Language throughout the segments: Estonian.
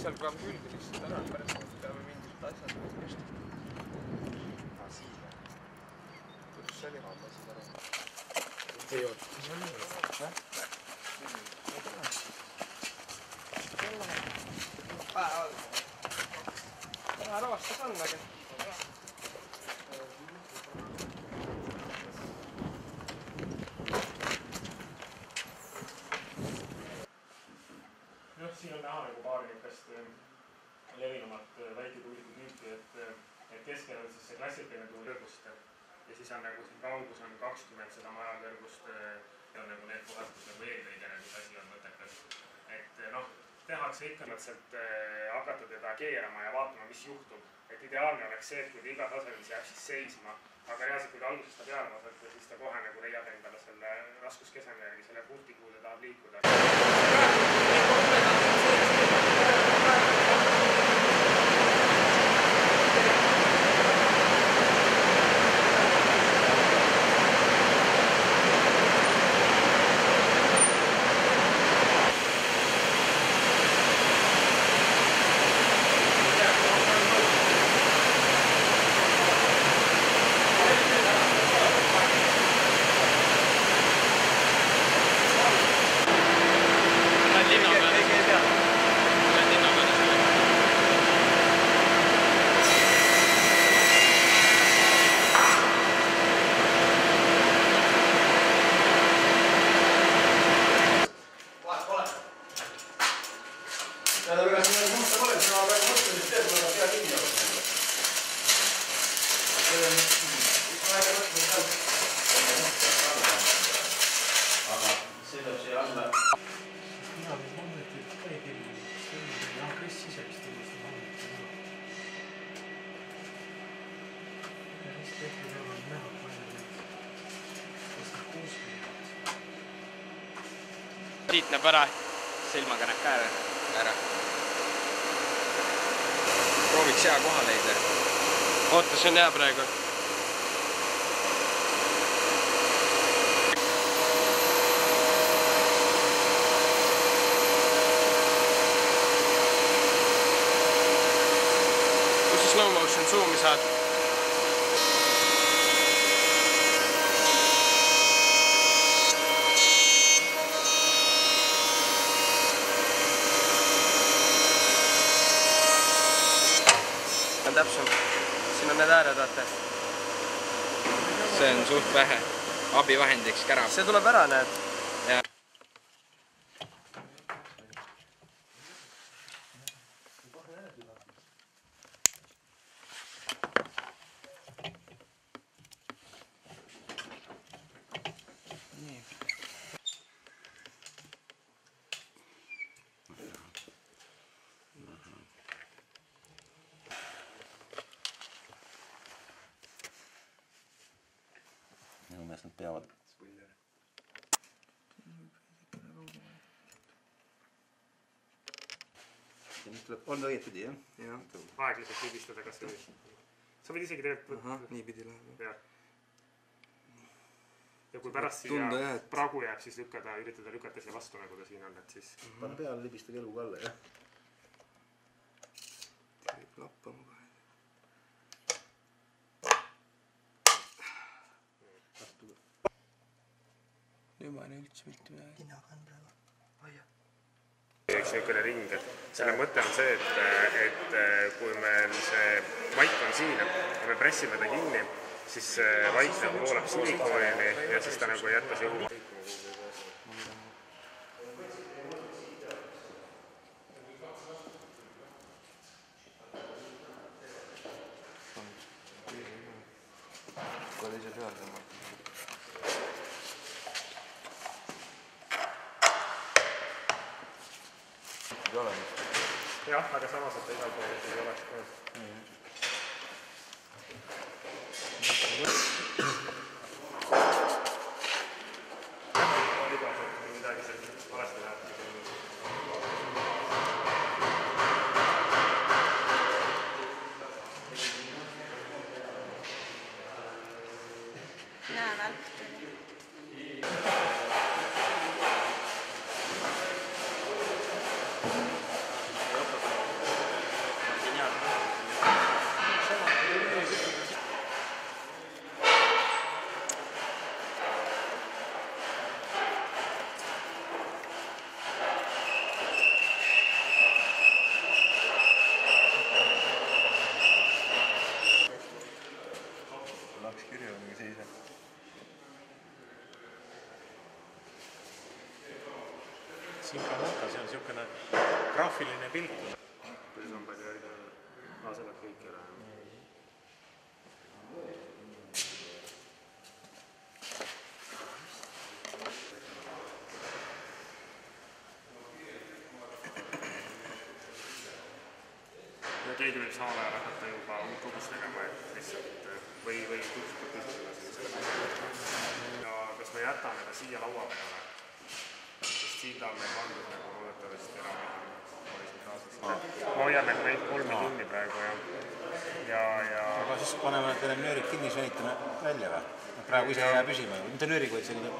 seal ka külge lihtsalt ära, pärast peame mingid asjad just. Siin või? Kuidas see oli raam asjad ära? Ei olnud. See oli jah? Vähe ravastas on, aga siin on näha nagu paar niukast levinumat väiketuuliku tüüpi, et keskel on siis see klassikaline tuulikõrgust ja siis on nagu siin kaugus on 20 seda maja kõrgust ja on nagu need kohad, kus nagu eelkõige nagu asi on mõttekas. Et noh, tehakse ikka nad sealt hakata teda keerama ja vaatama, mis juhtub. Et ideaalne oleks see, et kui ta iga tasemel jääb siis seisma, aga reaalselt kui ta algusest ta peale vasata, siis ta kohe nagu leiab endale selle raskuskeseme järgi selle punkti, kuhu ta tahab liikuda. Siit näeb ära, silmaga näeb ka ära. Prooviks hea koha leida. Oota, see on hea praegu. Kus sa slow motion zoomi saad? Täpsem. Siin on need ääred, vaata. See on suht vähe. Abivahendiks kärav. See tuleb ära, näed. Ja. Nii. Minu meelest nad peavad. Ja nüüd tuleb, on õietpidi, jah? Jah, aeglaselt libistada kas või. Sa võid isegi tegelikult Aha, nii pidi läheb. Ja kui pärast siia pragu jääb, siis üritada lükata siia vastu, nagu ta siin on, et siis... Pane peale, libista keluga alla, jah? Teeb lappama kohe. Nüüd ma ei näe üldse mitte midagi. Hinnaga on praegu. Aia. Üks niisugune ring, et selle mõte on see, et kui meil see vaik on siin ja me pressime ta kinni, siis vaik nagu voolab silikoonini ja siis ta nagu ei jätta siia uue. Kui oli ise peal tõmmata. Ei ole nüüd. Jah, aga samas, et ta igal pool ei oleks koos. Midagi sellist valesti läheb. Näe, välk. niisugune graafiline pilt. Päris on palju õige asevad kõik üle. Ja keegi võib samal ajal hakata juba uut kogust tegema, et lihtsalt või tutvustada tõstusele sellisele. Ja kas me jätame ta siia laua peale? Sest siin ta on meil pandud nagu loodetavasti enam-vähem horisontaalselt. Ma hoian neid 3 kinni praegu ja... Aga siis paneme need nöörid kinni, sõnitame välja või? Praegu ise jää püsima ju. Mitte nööriga, vaid selline...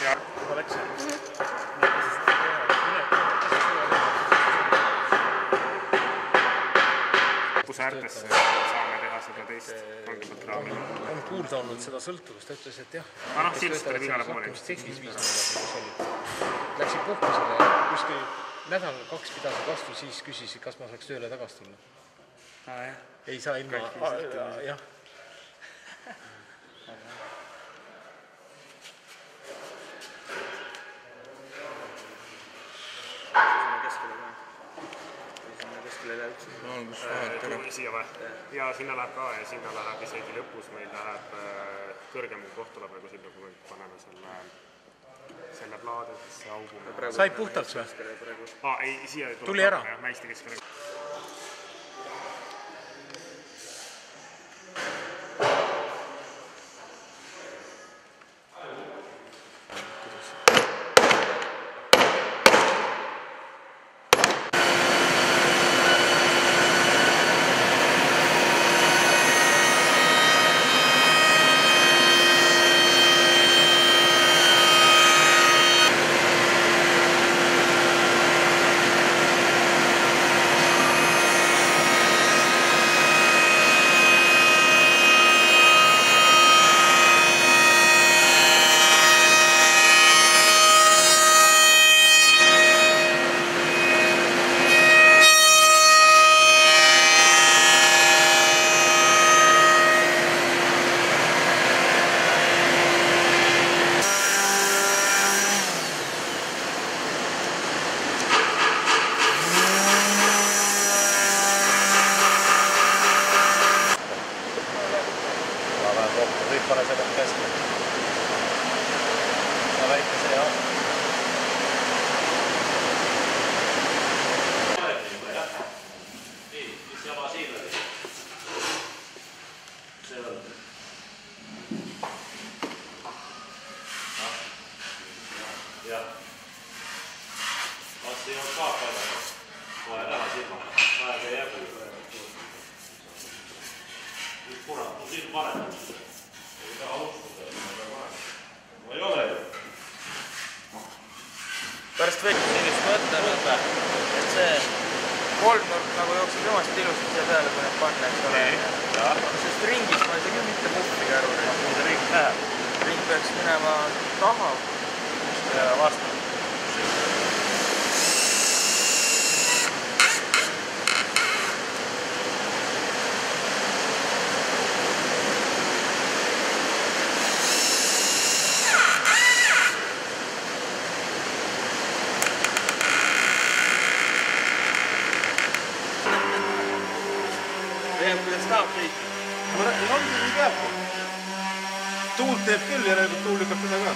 Ja, juba läks järgmist. Äärtesse saame teha seda teist kangemat raami. On kuulda olnud seda sõltuvust, ta ütles, et jah. Silst oli igale poole. Läksid puhkusele, kuskil nädal 2 pidasid vastu, siis küsisid, kas ma saaks tööle tagasi tulla. Ei saa ilma, jah. Siia või? Ja sinna läheb ka ja sinna läheb isegi lõpus meil läheb kõrgem koht tuleb nagu sinna, kui me paneme selle plaadidesse augu. Sai puhtalt või? Ei, siia tuli ära? Mäiste keskele. Võib pane selle käske. Ja väike see jah. Nii, mis jama siin oli? See on. Jah. Kas siin on ka palju? Kohe näha silma. Aega ei jääb. Nüüd kurat, on siin parem. Ei ole ju. Pärast võttis sellist mõtlenud või? Et see kolmnurk nagu jookseb jumast ilusti siia peale, kui need panna, eks ole. Sest ringis ma ei saa küll mitte muhvigi aru. Kuhu see ring läheb? Ring peaks minema taha. Just vastu. Kuidas tahab kõik? Ongi nii peab. Tuult teeb küll, järelikult tuul lükkab teda ka.